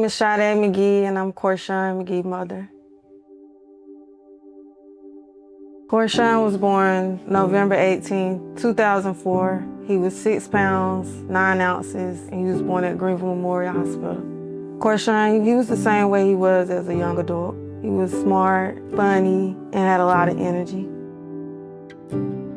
name is Sade Mcgee, and I'm Cor'Shawn Mcgee's mother. Cor'Shawn was born November 18, 2004. He was 6 pounds, 9 ounces, and he was born at Greenville Memorial Hospital. Cor'Shawn, he was the same way he was as a young adult. He was smart, funny, and had a lot of energy.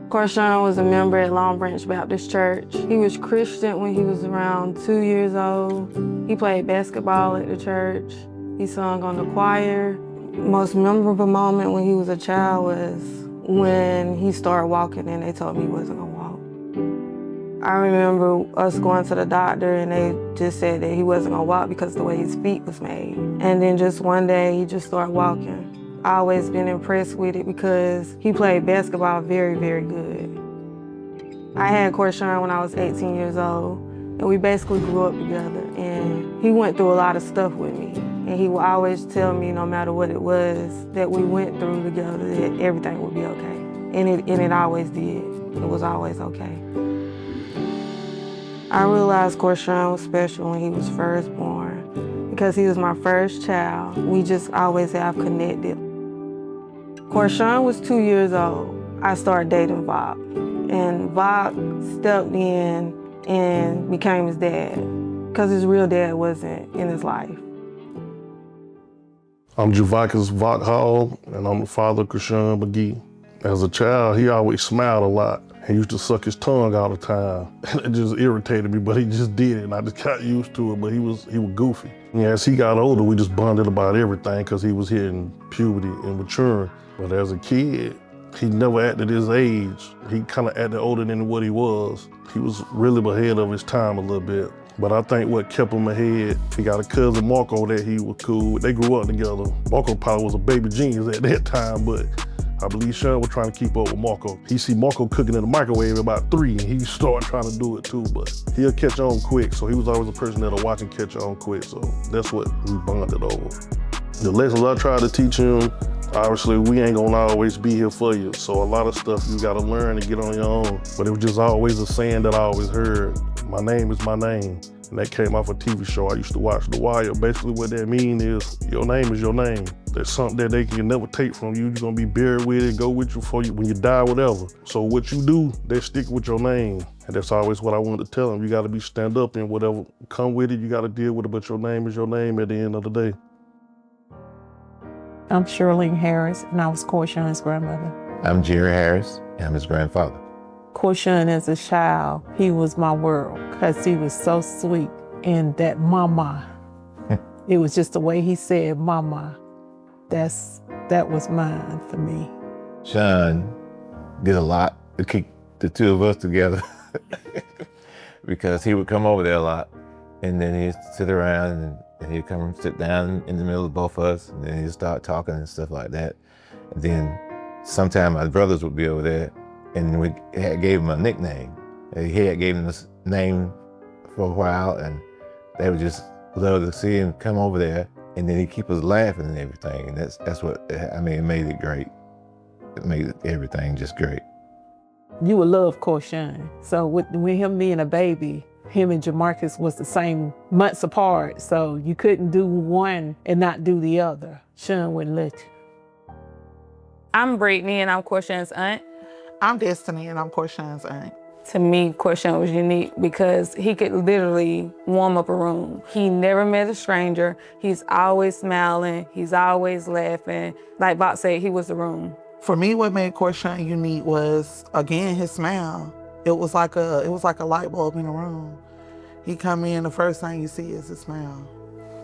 Cor'Shawn was a member at Long Branch Baptist Church. He was Christian when he was around 2 years old. He played basketball at the church. He sung on the choir. Most memorable moment when he was a child was when he started walking and they told me he wasn't gonna walk. I remember us going to the doctor and they just said that he wasn't gonna walk because of the way his feet was made. And then just one day he just started walking. I always been impressed with it because he played basketball very, very good. I had Cor'Shawn when I was 18 years old, and we basically grew up together. And he went through a lot of stuff with me. And he would always tell me, no matter what it was that we went through together, that everything would be okay. And it always did. It was always okay. I realized Cor'Shawn was special when he was first born because he was my first child. We just always have connected. Cor'Shawn was 2 years old. I started dating Vok, and Vok stepped in and became his dad because his real dad wasn't in his life. I'm Javakas Vok Hall, and I'm the father of Cor'Shawn Mcgee. As a child, he always smiled a lot. He used to suck his tongue all the time. It just irritated me, but he just did it, and I just got used to it, but he was goofy. And as he got older, we just bonded about everything because he was hitting puberty and maturing. But as a kid, he never acted his age. He kind of acted older than what he was. He was really ahead of his time a little bit. But I think what kept him ahead, he got a cousin, Marco, that he was cool with. They grew up together. Marco probably was a baby genius at that time, but I believe Sean was trying to keep up with Marco. He see Marco cooking in the microwave about 3, and he started trying to do it too, but he'll catch on quick. So he was always a person that'll watch and catch on quick. So that's what we bonded over. The lessons I tried to teach him, obviously, we ain't gonna always be here for you. So a lot of stuff you gotta learn and get on your own. But it was just always a saying that I always heard, my name is my name. And that came off a TV show I used to watch, The Wire. Basically what that means is, your name is your name. There's something that they can never take from you. You're gonna be buried with it, go with you when you die, whatever. So what you do, they stick with your name. And that's always what I wanted to tell them. You gotta be stand up and whatever come with it, you gotta deal with it, but your name is your name at the end of the day. I'm Shirley Harris, and I was Cor'Shawn's grandmother. I'm Jerry Harris, and I'm his grandfather. Cor'Shawn, as a child, he was my world because he was so sweet. And that mama, it was just the way he said mama. That was mine for me. Sean did a lot to keep the two of us together because he would come over there a lot, and then he'd sit around and he'd come and sit down in the middle of both of us, and then he'd start talking and stuff like that. And then sometimes my brothers would be over there, and we gave him a nickname. He had gave him this name for a while, and they would just love to see him come over there, and then he'd keep us laughing and everything. And that's what, I mean, it made it great. It made everything just great. You would love Cor'Shawn. So with him being a baby, him and Jamarcus was the same months apart, so you couldn't do one and not do the other. Sean wouldn't let you. I'm Brittany, and I'm Cor'Shawn's aunt. I'm Destiny, and I'm Cor'Shawn's aunt. To me, Cor'Shawn was unique because he could literally warm up a room. He never met a stranger. He's always smiling. He's always laughing. Like Vok said, he was the room. For me, what made Cor'Shawn unique was, again, his smile. It was like a light bulb in the room. He come in, the first thing you see is his smile.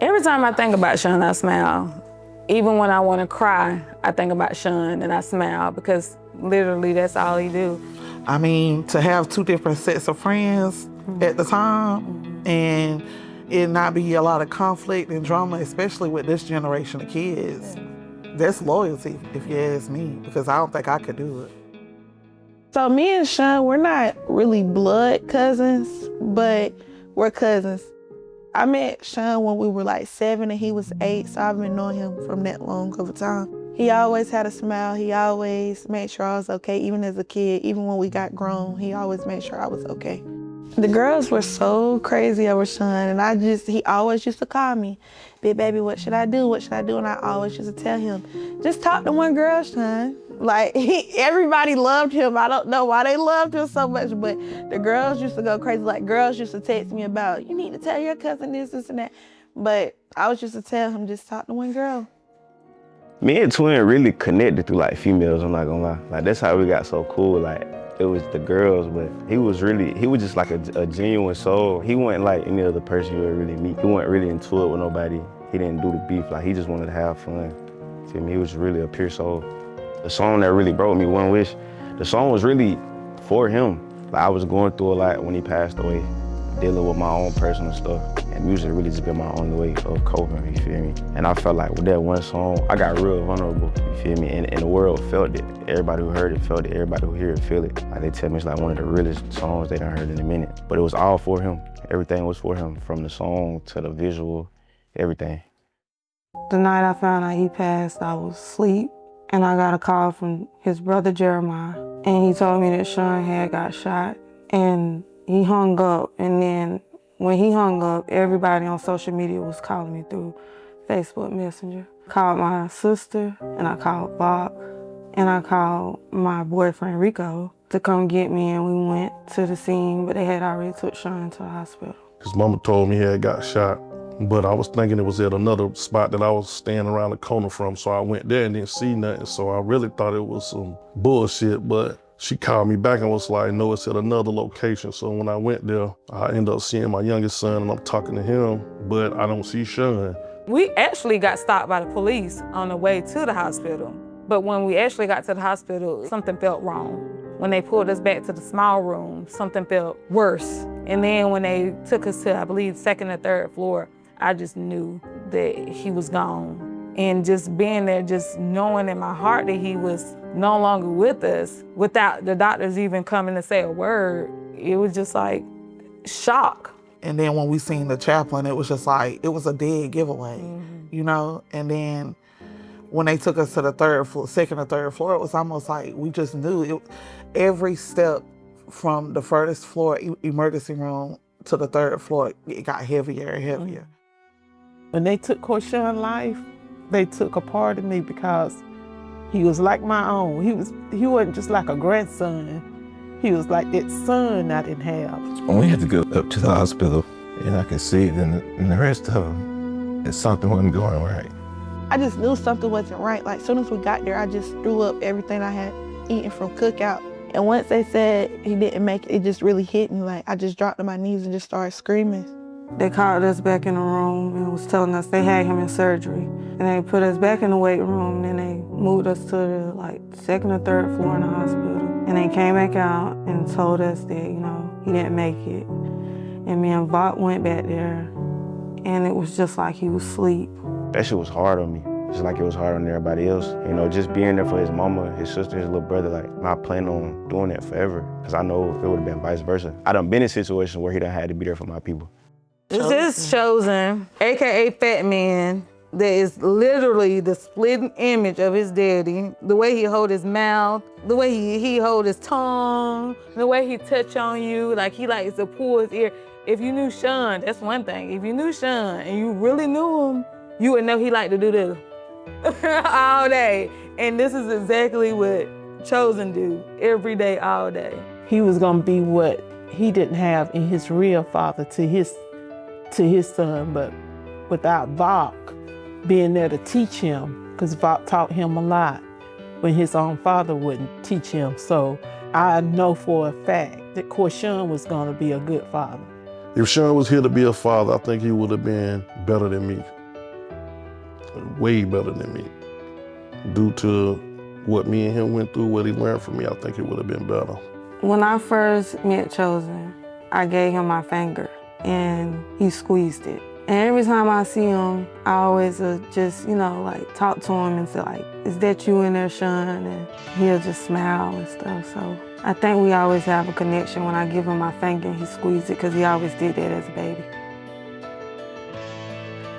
Every time I think about Sean, I smile. Even when I want to cry, I think about Sean and I smile because literally that's all he do. I mean, to have 2 different sets of friends at the time and it not be a lot of conflict and drama, especially with this generation of kids, that's loyalty, if you ask me, because I don't think I could do it. So me and Sean, we're not really blood cousins, but we're cousins. I met Sean when we were like 7 and he was 8, so I've been knowing him from that long of a time. He always had a smile. He always made sure I was okay, even as a kid, even when we got grown, he always made sure I was okay. The girls were so crazy over Sean, and he always used to call me, "Big baby, what should I do? What should I do?" And I always used to tell him, "Just talk to one girl, Sean." Like, everybody loved him. I don't know why they loved him so much, but the girls used to go crazy. Like, girls used to text me about, "You need to tell your cousin this, and that." But I was just to tell him, just talk to one girl. Me and Twin really connected through like females, I'm not gonna lie. Like, that's how we got so cool. Like, it was the girls, but he was just like a genuine soul. He wasn't like any other person you would really meet. He wasn't really into it with nobody. He didn't do the beef. Like, he just wanted to have fun. Feel me? He was really a pure soul. The song that really broke me, One Wish, the song was really for him. Like, I was going through a lot when he passed away, dealing with my own personal stuff. And music really just been my only way of coping, you feel me? And I felt like with that one song, I got real vulnerable, you feel me? And the world felt it. Everybody who heard it felt it. Everybody who hear it feel it. Like, they tell me it's like one of the realest songs they done heard in a minute. But it was all for him. Everything was for him, from the song to the visual, everything. The night I found out he passed, I was asleep, and I got a call from his brother Jeremiah, and he told me that Sean had got shot, and he hung up, and then when he hung up, everybody on social media was calling me through Facebook Messenger. I called my sister, and I called Bob, and I called my boyfriend Rico to come get me, and we went to the scene, but they had already took Sean to the hospital. His mama told me he had got shot, but I was thinking it was at another spot that I was staying around the corner from, so I went there and didn't see nothing, so I really thought it was some bullshit, but she called me back and was like, "No, it's at another location." So when I went there, I ended up seeing my youngest son, and I'm talking to him, but I don't see Sean. We actually got stopped by the police on the way to the hospital. But when we actually got to the hospital, something felt wrong. When they pulled us back to the small room, something felt worse. And then when they took us to, I believe, second or third floor, I just knew that he was gone. And just being there, just knowing in my heart that he was no longer with us, without the doctors even coming to say a word, it was just like shock. And then when we seen the chaplain, it was just like, it was a dead giveaway, you know? And then when they took us to the second or third floor, it was almost like we just knew it. Every step from the furthest floor emergency room to the third floor, it got heavier and heavier. When they took Cor'Shawn's life, they took a part of me because he was like my own. He wasn't just like a grandson. He was like that son I didn't have. When we had to go up to the hospital, and I could see it in the rest of them, that something wasn't going right. I just knew something wasn't right. Like, as soon as we got there, I just threw up everything I had eaten from cookout. And once they said he didn't make it, it just really hit me. Like, I just dropped to my knees and just started screaming. They called us back in the room and was telling us they had him in surgery. And they put us back in the weight room, and then they moved us to the second or third floor in the hospital. And they came back out and told us that, he didn't make it. And me and Vought went back there, and it was just like he was asleep. That shit was hard on me, just like it was hard on everybody else. Just being there for his mama, his sister, his little brother, not planning on doing that forever. Because I know if it would have been vice versa. I done been in situations where he done had to be there for my people. This is Chosen, AKA Fat Man, that is literally the splitting image of his daddy. The way he hold his mouth, the way he hold his tongue, the way he touch on you, like he likes to pull his ear. If you knew Sean, that's one thing. If you knew Sean and you really knew him, you would know he liked to do this all day. And this is exactly what Chosen do every day, all day. He was gonna be what he didn't have in his real father to his son, but without Vought being there to teach him, because Vought taught him a lot when his own father wouldn't teach him. So I know for a fact that Cor'Shawn was gonna be a good father. If Sean was here to be a father, I think he would have been better than me. Way better than me. Due to what me and him went through, what he learned from me, I think it would have been better. When I first met Chosen, I gave him my finger, and he squeezed it. And every time I see him, I always just, talk to him and say, "Is that you in there, Sean?" And he'll just smile and stuff. So I think we always have a connection. When I give him my finger and he squeezed it, because he always did that as a baby.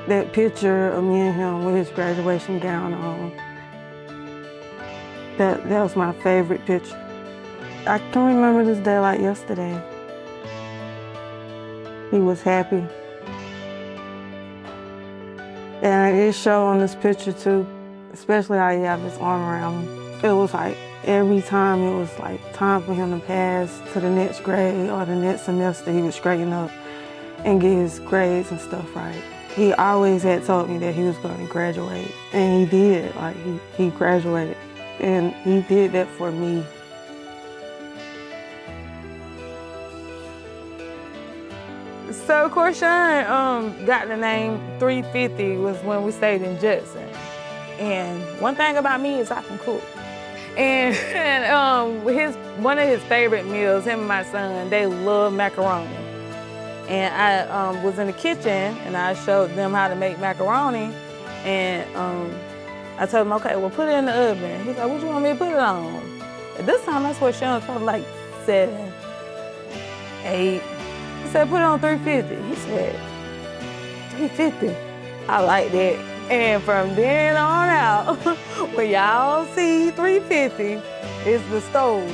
That picture of me and him with his graduation gown on, that was my favorite picture. I can remember this day like yesterday. He was happy. And it showed on this picture too, especially how he had his arm around me. It was like every time it was like time for him to pass to the next grade or the next semester, he would straighten up and get his grades and stuff right. He always had told me that he was going to graduate, and he did. Like he graduated, and he did that for me. So Cor'Shawn got the name 350 was when we stayed in Judson. And one thing about me is I can cook. And one of his favorite meals, him and my son, they love macaroni. And I was in the kitchen and I showed them how to make macaroni. And I told him, okay, well put it in the oven. He's like, what you want me to put it on? At this time, that's what Sean was probably like 7, 8. He said, put it on 350. He said, 350. I like that. And from then on out, when y'all see 350, it's the stove.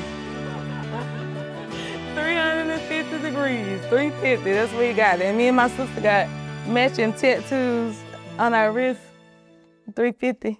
350 degrees, 350, that's what he got. And me and my sister got matching tattoos on our wrists, 350.